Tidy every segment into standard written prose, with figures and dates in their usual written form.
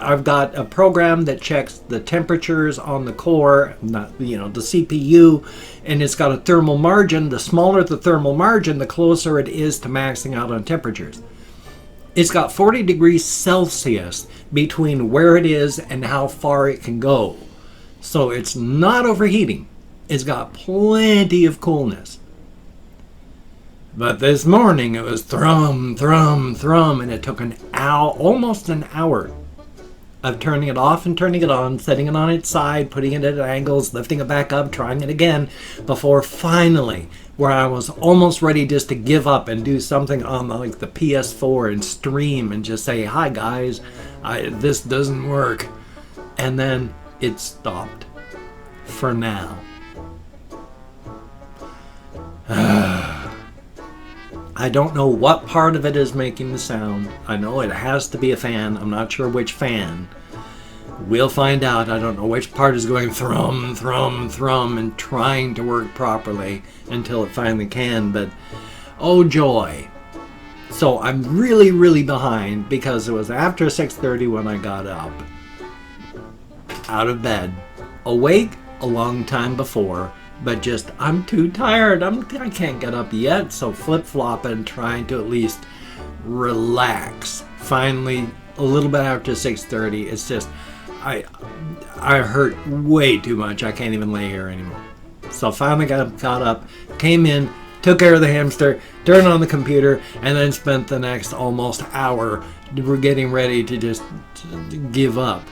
I've got a program that checks the temperatures on the core, not, the CPU, and it's got a thermal margin. The smaller the thermal margin, the closer it is to maxing out on temperatures. It's got 40 degrees Celsius between where it is and how far it can go. So it's not overheating. It's got plenty of coolness. But this morning it was thrum, thrum, thrum, and it took almost an hour of turning it off and turning it on, setting it on its side, putting it at angles, lifting it back up, trying it again, before finally, where I was almost ready just to give up and do something on the PS4 and stream and just say, hi guys, this doesn't work. And then it stopped. For now. I don't know what part of it is making the sound. I know it has to be a fan. I'm not sure which fan. We'll find out. I don't know which part is going thrum, thrum, thrum and trying to work properly until it finally can. But oh joy. So I'm really, really behind because it was after 6:30 when I got up. Out of bed. Awake a long time before. But just, I'm too tired. I can't get up yet. So flip-flopping, trying to at least relax. Finally, a little bit after 6:30, it's just, I hurt way too much. I can't even lay here anymore. So finally got up, came in, took care of the hamster, turned on the computer, and then spent the next almost hour getting ready to just give up.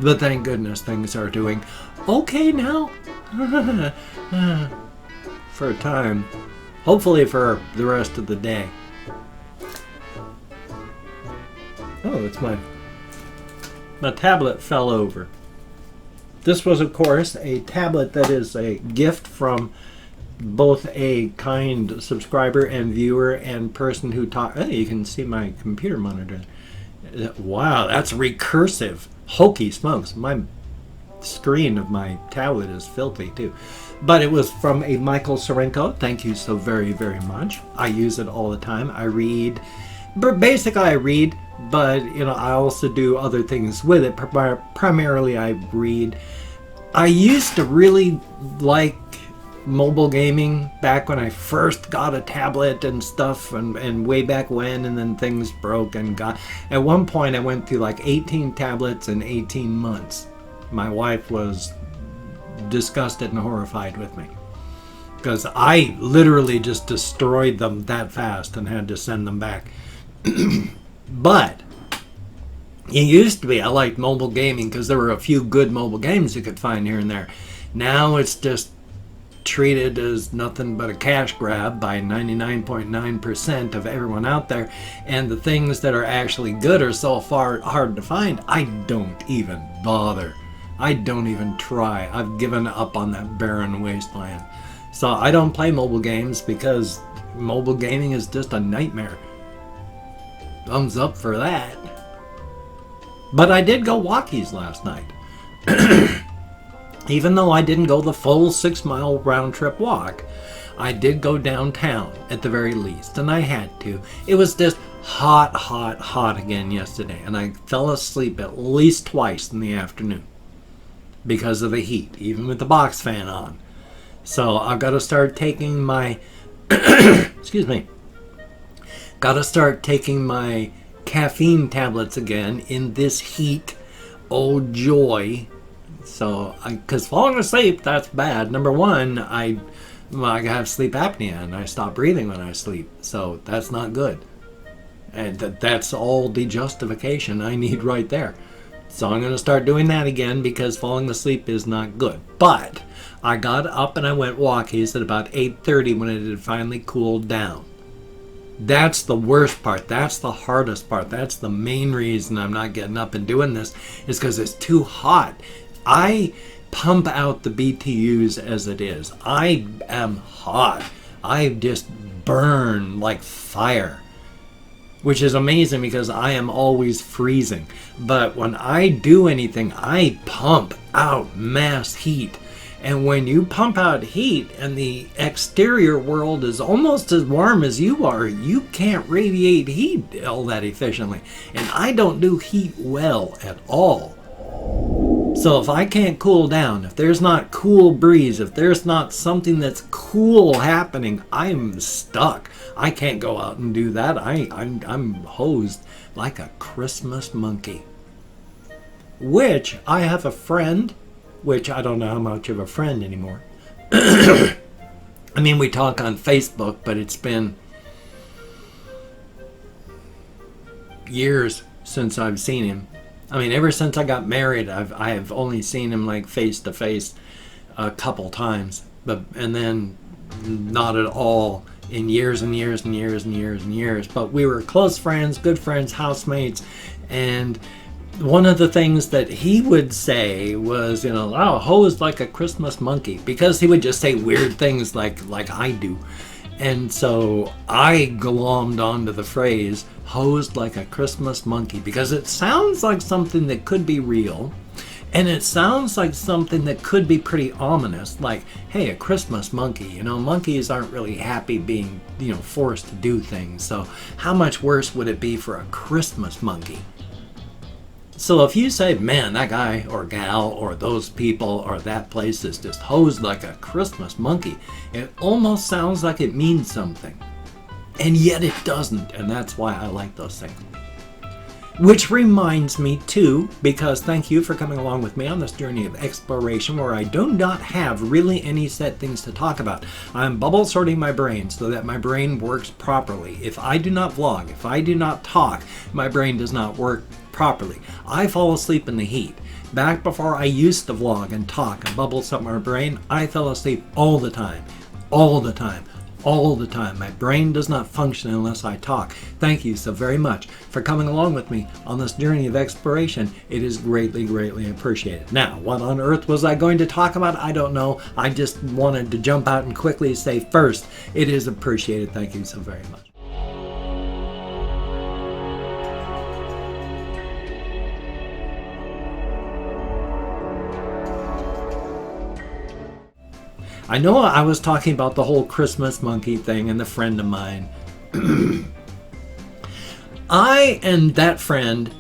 But thank goodness things are doing okay now. For a time. Hopefully for the rest of the day. Oh, it's my tablet fell over. This was, of course, a tablet that is a gift from both a kind subscriber and viewer and person who taught. Hey, you can see my computer monitor. Wow, that's recursive. Hokey smokes. My screen of my tablet is filthy too. But it was from a Michael Sorenko. Thank you so very, very much. I use it all the time. I read. Basically, I read, but I also do other things with it. Primarily, I read. I used to really like mobile gaming back when I first got a tablet and stuff, and way back when, and then things broke and got. At one point, I went through like 18 tablets in 18 months. My wife was disgusted and horrified with me because I literally just destroyed them that fast and had to send them back. But it used to be I liked mobile gaming because there were a few good mobile games you could find here and there. Now it's just treated as nothing but a cash grab by 99.9% of everyone out there, and the things that are actually good are so far hard to find. I don't even bother. I don't even try. I've given up on that barren wasteland. So I don't play mobile games because mobile gaming is just a nightmare. Thumbs up for that. But I did go walkies last night. Even though I didn't go the full 6-mile round trip walk, I did go downtown at the very least, and I had to. It was just hot, hot, hot again yesterday, and I fell asleep at least twice in the afternoon because of the heat, even with the box fan on. So I've got to start taking my excuse me, got to start taking my caffeine tablets again in this heat. Oh joy. So because falling asleep, that's bad. Number one, I have sleep apnea and I stop breathing when I sleep, so that's not good, and that's all the justification I need right there. So I'm going to start doing that again because falling asleep is not good. But I got up and I went walkies at about 8:30 when it had finally cooled down. That's the worst part. That's the hardest part. That's the main reason I'm not getting up and doing this, is because it's too hot. I pump out the BTUs as it is. I am hot. I just burn like fire, which is amazing because I am always freezing. But when I do anything, I pump out mass heat. And when you pump out heat and the exterior world is almost as warm as you are, you can't radiate heat all that efficiently. And I don't do heat well at all. So if I can't cool down, if there's not cool breeze, if there's not something that's cool happening, I'm stuck. I can't go out and do that. I'm hosed like a Christmas monkey. Which I have a friend, which I don't know how much of a friend anymore. I mean, we talk on Facebook, but it's been years since I've seen him. I mean, ever since I got married, I've only seen him like face to face a couple times, and then not at all in years and years and years and years and years. But we were close friends, good friends, housemates, and one of the things that he would say was, oh, hosed like a Christmas monkey, because he would just say weird things like I do. And so I glommed onto the phrase hosed like a Christmas monkey, because it sounds like something that could be real, and it sounds like something that could be pretty ominous, like, hey, a Christmas monkey. Monkeys aren't really happy being, forced to do things, so how much worse would it be for a Christmas monkey? So if you say, man, that guy or gal or those people or that place is just hosed like a Christmas monkey, it almost sounds like it means something. And yet it doesn't, and that's why I like those things. Which reminds me too, because thank you for coming along with me on this journey of exploration where I do not have really any set things to talk about. I'm bubble sorting my brain so that my brain works properly. If I do not vlog, if I do not talk, my brain does not work properly. I fall asleep in the heat. Back before I used to vlog and talk and bubble sort my brain, I fell asleep all the time. All the time. All the time. My brain does not function unless I talk. Thank you so very much for coming along with me on this journey of exploration. It is greatly, greatly appreciated. Now, what on earth was I going to talk about? I don't know. I just wanted to jump out and quickly say first, it is appreciated. Thank you so very much. I know I was talking about the whole Christmas monkey thing and the friend of mine. I and that friend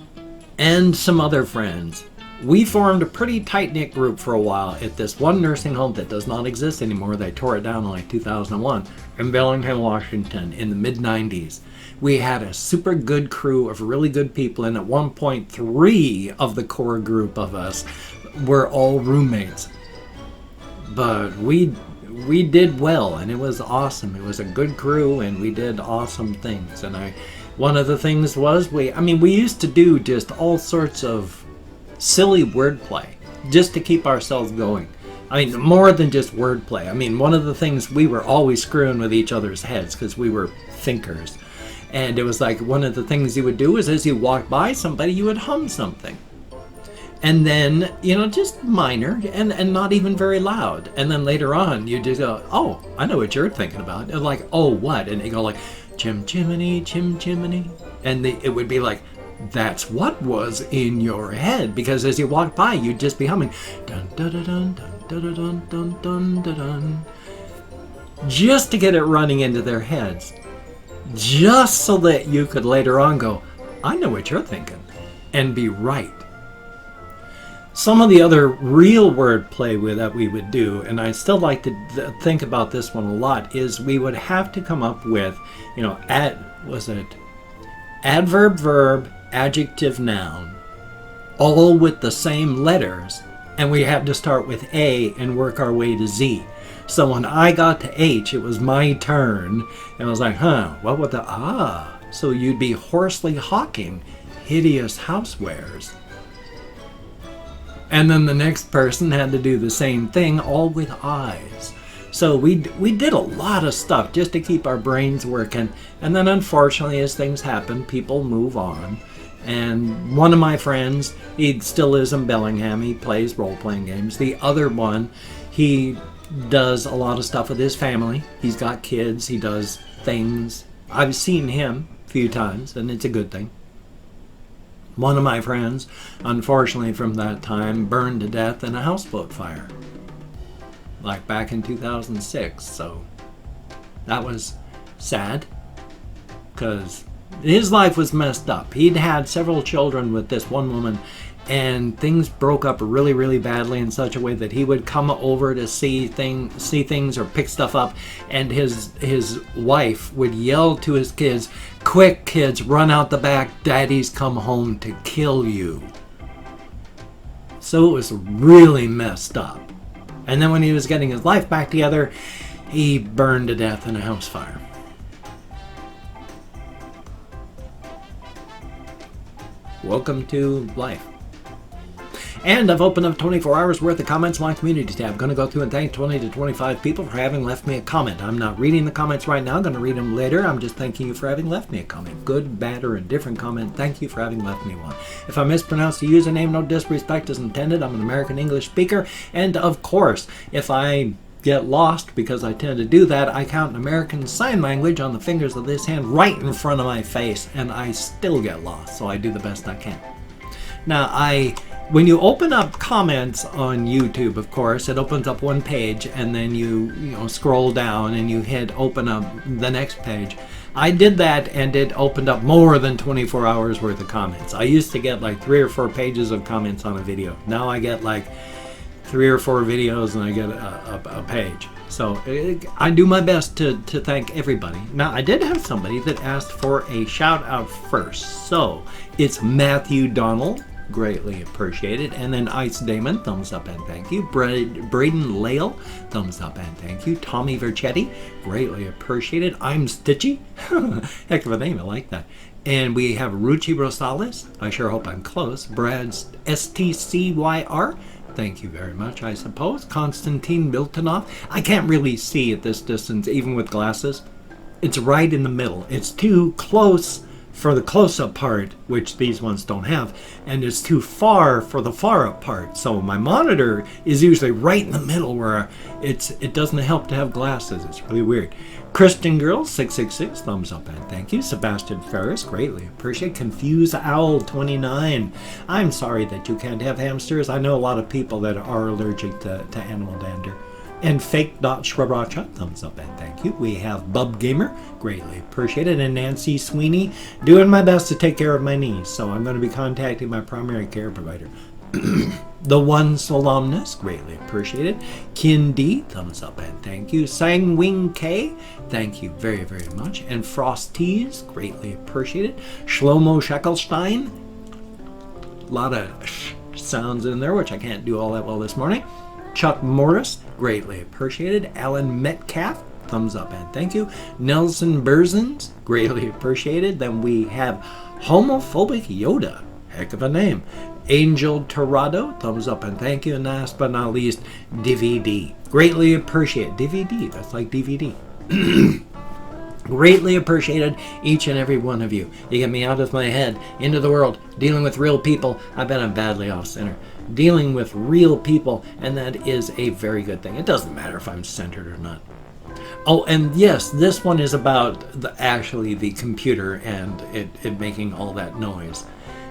and some other friends, we formed a pretty tight-knit group for a while at this one nursing home that does not exist anymore. They tore it down in like 2001 in Bellingham, Washington in the mid-90s. We had a super good crew of really good people, and at one point 3 of the core group of us were all roommates. But we did well, and it was awesome. It was a good crew, and we did awesome things. And one of the things was we used to do just all sorts of silly wordplay just to keep ourselves going. I mean, more than just wordplay. I mean, one of the things, we were always screwing with each other's heads because we were thinkers. And it was like one of the things you would do is as you walked by somebody, you would hum something. And then, just minor and not even very loud. And then later on, you just go, oh, I know what you're thinking about. And like, oh, what? And you go like, chim chimney, chim chimney. And it would be like, that's what was in your head. Because as you walk by, you'd just be humming, dun dun dun dun dun dun dun dun dun dun, just to get it running into their heads. Just so that you could later on go, I know what you're thinking. And be right. Some of the other real wordplay that we would do, and I still like to think about this one a lot, is we would have to come up with, adverb, verb, adjective, noun, all with the same letters, and we had to start with A and work our way to Z. So when I got to H, it was my turn, and I was like, what would so you'd be hoarsely hawking hideous housewares. And then the next person had to do the same thing, all with eyes. So we did a lot of stuff just to keep our brains working. And then unfortunately, as things happen, people move on. And one of my friends, he still lives in Bellingham. He plays role-playing games. The other one, he does a lot of stuff with his family. He's got kids. He does things. I've seen him a few times, and it's a good thing. One of my friends, unfortunately from that time, burned to death in a houseboat fire. like back in 2006. So that was sad because his life was messed up. He'd had several children with this one woman, and things broke up really, really badly in such a way that he would come over to see things or pick stuff up, and his wife would yell to his kids, "Quick, kids, run out the back. Daddy's come home to kill you." So it was really messed up. And then when he was getting his life back together, he burned to death in a house fire. Welcome to life. And I've opened up 24 hours worth of comments in my community tab. I'm going to go through and thank 20 to 25 people for having left me a comment. I'm not reading the comments right now. I'm going to read them later. I'm just thanking you for having left me a comment. Good, bad, or a different comment. Thank you for having left me one. If I mispronounce the username, no disrespect is intended. I'm an American English speaker. And of course, if I get lost, because I tend to do that, I count American Sign Language on the fingers of this hand right in front of my face, and I still get lost. So I do the best I can. Now, when you open up comments on YouTube, of course, it opens up one page, and then you scroll down and you hit open up the next page. I did that, and it opened up more than 24 hours worth of comments. I used to get like 3 or 4 pages of comments on a video. Now I get like 3 or 4 videos, and I get a page. So I do my best to thank everybody. Now, I did have somebody that asked for a shout out first. So it's Matthew Donald. Greatly appreciated. And then Ice Damon, thumbs up and thank you. Braden Lale, thumbs up and thank you. Tommy Verchetti, greatly appreciated. I'm Stitchy, heck of a name, I like that. And we have Ruchi Rosales, I sure hope I'm close. Brad STCYR, thank you very much, I suppose. Konstantin Miltonov, I can't really see at this distance, even with glasses. It's right in the middle. It's too close for the close-up part, which these ones don't have, and it's too far for the far-up part. So my monitor is usually right in the middle where it doesn't help to have glasses. It's really weird. Christian Girl 666, thumbs up and thank you. Sebastian Ferris, greatly appreciate. Confused Owl 29, I'm sorry that you can't have hamsters. I know a lot of people that are allergic to animal dander. And Fake.Sriracha, thumbs up and thank you. We have Bub Gamer, greatly appreciated. And Nancy Sweeney, doing my best to take care of my knees, so I'm going to be contacting my primary care provider. The One Solemnus, greatly appreciated. Kin D, thumbs up and thank you. Sang Wing K, thank you very, very much. And Frosties, greatly appreciated. Shlomo Shackelstein, a lot of sounds in there, which I can't do all that well this morning. Chuck Morris, greatly appreciated. Alan Metcalf, thumbs up and thank you. Nelson Berzins, greatly appreciated. Then we have Homophobic Yoda, heck of a name. Angel Torado, thumbs up and thank you. And last but not least, DVD, greatly appreciated. DVD, that's like DVD. Greatly appreciated, each and every one of you. You get me out of my head, into the world, dealing with real people. I bet I'm badly off center. Dealing with real people, and that is a very good thing. It doesn't matter if I'm centered or not. Oh, and yes, this one is about actually the computer and it making all that noise.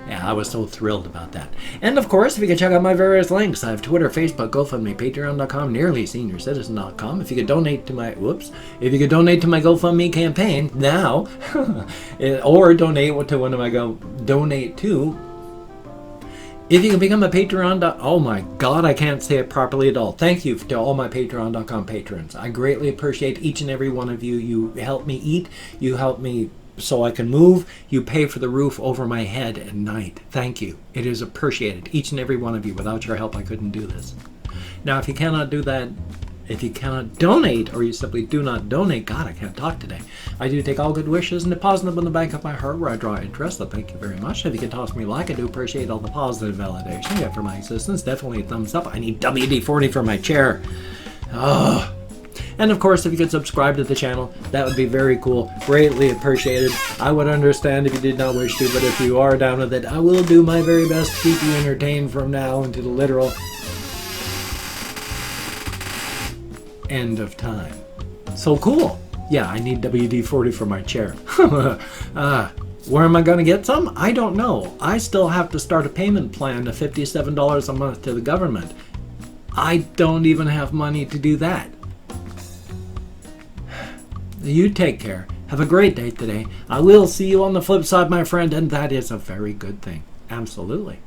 Yeah, I was so thrilled about that. And of course, if you can check out my various links, I have Twitter, Facebook, GoFundMe, Patreon.com, NearlySeniorCitizen.com. If you could donate to my GoFundMe campaign now, or donate to one of my donate to. If you can become a Patreon. Oh my God, I can't say it properly at all. Thank you to all my Patreon.com patrons. I greatly appreciate each and every one of you. You help me eat. You help me so I can move. You pay for the roof over my head at night. Thank you. It is appreciated. Each and every one of you. Without your help, I couldn't do this. Now, if you cannot do that, if you cannot donate, or you simply do not donate, God, I can't talk today. I do take all good wishes and deposit them in the bank of my heart where I draw interest. So thank you very much. If you can toss me a like, I do appreciate all the positive validation you have for my existence. Definitely a thumbs up. I need WD-40 for my chair. Oh. And of course, if you could subscribe to the channel, that would be very cool. Greatly appreciated. I would understand if you did not wish to, but if you are down with it, I will do my very best to keep you entertained from now into the literal end of time. So cool. Yeah, I need WD-40 for my chair. Where am I going to get some? I don't know. I still have to start a payment plan of $57 a month to the government. I don't even have money to do that. You take care. Have a great day today. I will see you on the flip side, my friend, and that is a very good thing. Absolutely.